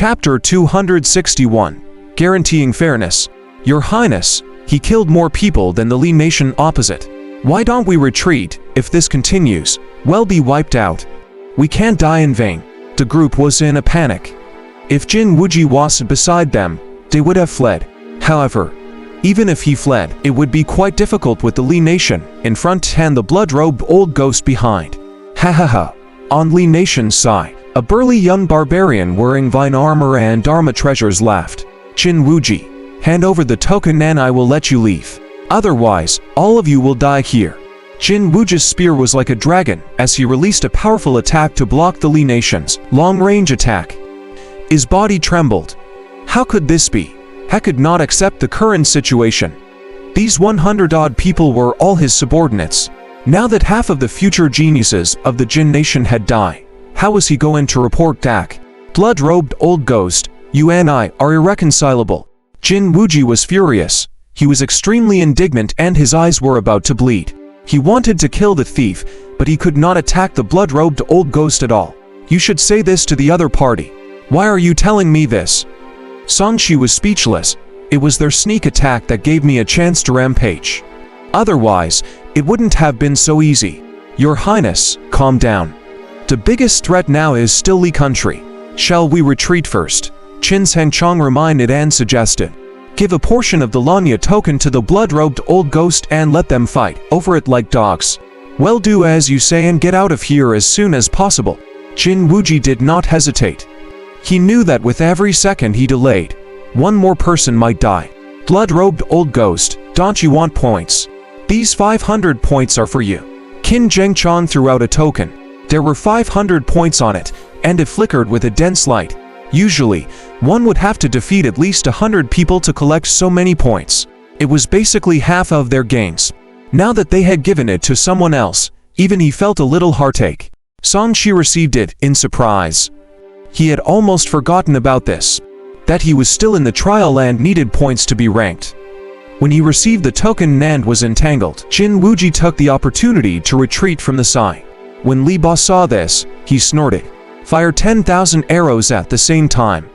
Chapter 261. Guaranteeing Fairness. Your Highness, he killed more people than the Li nation opposite. Why don't we retreat? If this continues, we'll be wiped out. We can't die in vain. The group was in a panic. If Jin Wuji was beside them, they would have fled. However, even if he fled, it would be quite difficult with the Li nation in front and the blood-robed old ghost behind. Ha ha ha. On Li nation's side, a burly young barbarian wearing vine armor and Dharma treasures laughed. Jin Wuji, hand over the token and I will let you leave. Otherwise, all of you will die here. Jin Wuji's spear was like a dragon as he released a powerful attack to block the Li nation's long-range attack. His body trembled. How could this be? He could not accept the current situation. These 100-odd people were all his subordinates. Now that half of the future geniuses of the Jin nation had died, how was he going to report back? Blood-robed old ghost, you and I are irreconcilable. Jin Wuji was furious. He was extremely indignant and his eyes were about to bleed. He wanted to kill the thief, but he could not attack the blood-robed old ghost at all. You should say this to the other party. Why are you telling me this? Songshi was speechless. It was their sneak attack that gave me a chance to rampage. Otherwise, it wouldn't have been so easy. Your Highness, calm down. The biggest threat now is still Li country. Shall we retreat first? Qin Sangchong reminded and suggested. Give a portion of the Lanya token to the blood-robed old ghost and let them fight over it like dogs. Well, do as you say and get out of here as soon as possible. Jin Wuji did not hesitate. He knew that with every second he delayed, one more person might die. Blood-robed old ghost, don't you want points? These 500 points are for you. Qin Zhengchong threw out a token. There were 500 points on it, and it flickered with a dense light. Usually, one would have to defeat at least 100 people to collect so many points. It was basically half of their gains. Now that they had given it to someone else, even he felt a little heartache. Songshi received it in surprise. He had almost forgotten about this, that he was still in the trial and needed points to be ranked. When he received the token and was entangled, Jin Wuji took the opportunity to retreat from the side. When Li Ba saw this, he snorted. Fire 10,000 arrows at the same time.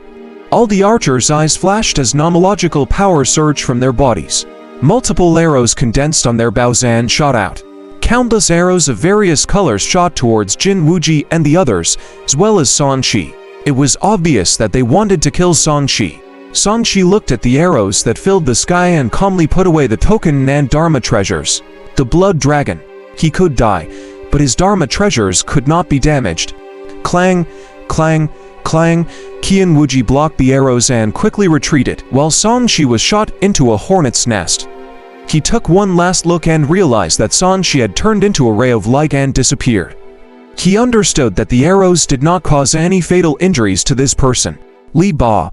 All the archers' eyes flashed as nomological power surged from their bodies. Multiple arrows condensed on their bows and shot out. Countless arrows of various colors shot towards Jin Wuji and the others, as well as Songshi. It was obvious that they wanted to kill Songshi. Songshi looked at the arrows that filled the sky and calmly put away the token and Dharma treasures. The blood dragon. He could die, but his Dharma treasures could not be damaged. Clang, clang, clang. Qian Wuji blocked the arrows and quickly retreated, while Songshi was shot into a hornet's nest. He took one last look and realized that Songshi had turned into a ray of light and disappeared. He understood that the arrows did not cause any fatal injuries to this person. Li Ba,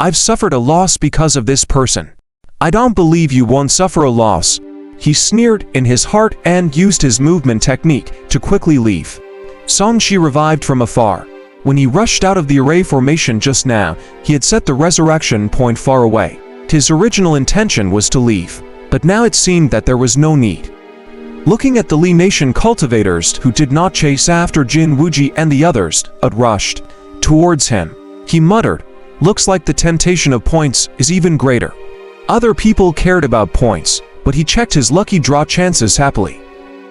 I've suffered a loss because of this person. I don't believe you won't suffer a loss. He sneered in his heart and used his movement technique to quickly leave. Songshi revived from afar. When he rushed out of the array formation just now, he had set the resurrection point far away. His original intention was to leave, but now it seemed that there was no need. Looking at the Li nation cultivators who did not chase after Jin Wuji and the others, but rushed towards him, he muttered, looks like the temptation of points is even greater. Other people cared about points, but he checked his lucky draw chances happily.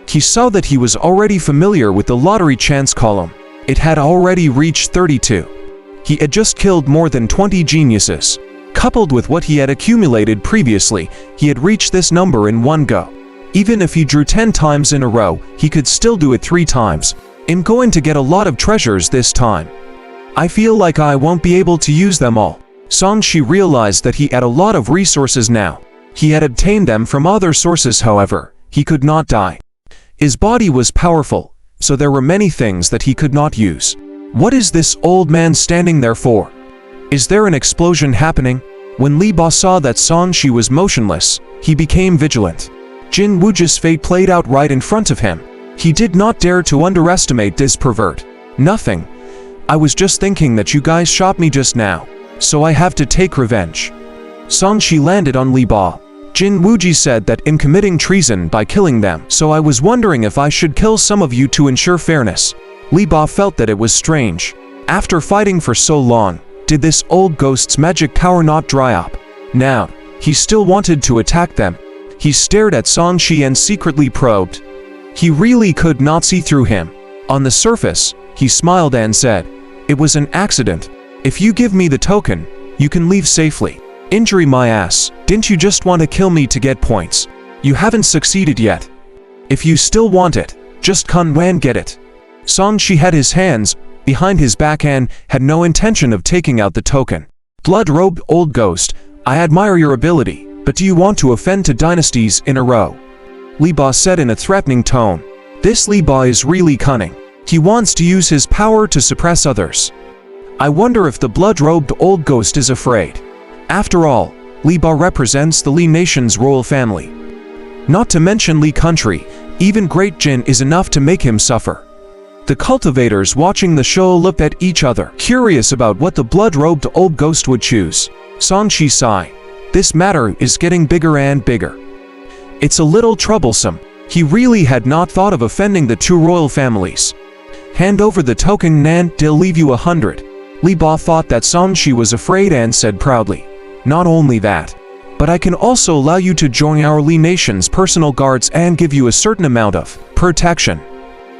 He saw that he was already familiar with the lottery chance column. It had already reached 32. He had just killed more than 20 geniuses. Coupled with what he had accumulated previously, he had reached this number in one go. Even if he drew 10 times in a row, he could still do it 3 times. I'm going to get a lot of treasures this time. I feel like I won't be able to use them all. Songshi realized that he had a lot of resources now. He had obtained them from other sources, however, he could not die. His body was powerful, so there were many things that he could not use. What is this old man standing there for? Is there an explosion happening? When Li Ba saw that Songshi was motionless, he became vigilant. Jin Wuji's fate played out right in front of him. He did not dare to underestimate this pervert. Nothing. I was just thinking that you guys shot me just now, so I have to take revenge. Songshi landed on Li Ba. Jin Wuji said that I'm committing treason by killing them, so I was wondering if I should kill some of you to ensure fairness. Li Ba felt that it was strange. After fighting for so long, Did this old ghost's magic power not dry up? Now, he still wanted to attack them. He stared at Songshi and secretly probed. He really could not see through him. On the surface, he smiled and said, "It was an accident. If you give me the token, you can leave safely." Injury my ass, didn't you just want to kill me to get points? You haven't succeeded yet. If you still want it, just come and get it. Songshi had his hands behind his back and had no intention of taking out the token. Blood-robed old ghost, I admire your ability, but do you want to offend two dynasties in a row? Li Ba said in a threatening tone. This Li Ba is really cunning. He wants to use his power to suppress others. I wonder if the blood-robed old ghost is afraid. After all, Li Ba represents the Li nation's royal family. Not to mention Li country, even Great Jin is enough to make him suffer. The cultivators watching the show looked at each other, curious about what the blood-robed old ghost would choose. Songshi sighed. This matter is getting bigger and bigger. It's a little troublesome. He really had not thought of offending the two royal families. Hand over the token and they'll leave you 100. Li Ba thought that Songshi was afraid and said proudly. Not only that, but I can also allow you to join our Li nation's personal guards and give you a certain amount of protection.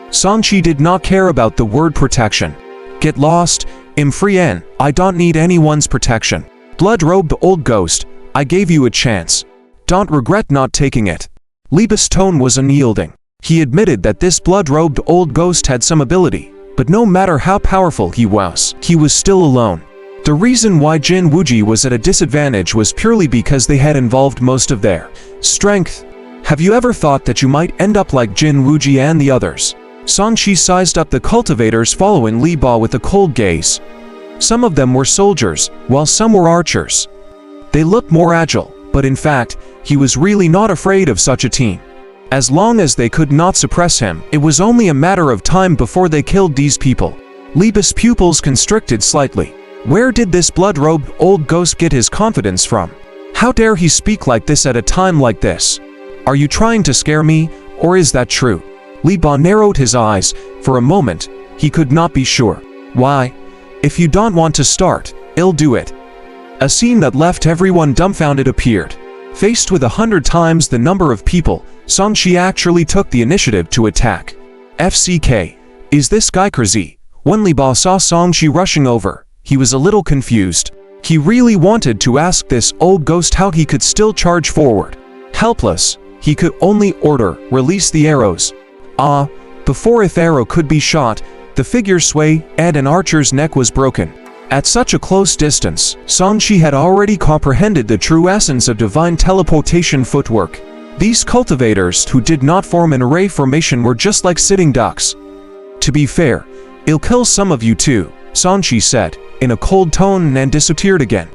Songshi did not care about the word protection. Get lost, I'm free and I don't need anyone's protection. Blood-robed old ghost, I gave you a chance. Don't regret not taking it. Li Ba's tone was unyielding. He admitted that this blood-robed old ghost had some ability, but no matter how powerful he was still alone. The reason why Jin Wuji was at a disadvantage was purely because they had involved most of their strength. Have you ever thought that you might end up like Jin Wuji and the others? Songshi sized up the cultivators following Li Ba with a cold gaze. Some of them were soldiers, while some were archers. They looked more agile, but in fact, he was really not afraid of such a team. As long as they could not suppress him, it was only a matter of time before they killed these people. Li Ba's pupils constricted slightly. Where did this blood-robed old ghost get his confidence from? How dare he speak like this at a time like this? Are you trying to scare me, or is that true? Li Ba narrowed his eyes. For a moment, he could not be sure. Why? If you don't want to start, I'll do it. A scene that left everyone dumbfounded appeared. Faced with 100 times the number of people, Songshi actually took the initiative to attack. FCK. Is this guy crazy? When Li Ba saw Songshi rushing over, he was a little confused. He really wanted to ask this old ghost how he could still charge forward. Helpless, he could only order, release the arrows. Before if arrow could be shot, the figure sway and an archer's neck was broken. At such a close distance, Songshi had already comprehended the true essence of divine teleportation footwork. These cultivators who did not form an array formation were just like sitting ducks. To be fair, I'll kill some of you too, Songshi said, in a cold tone and disappeared again.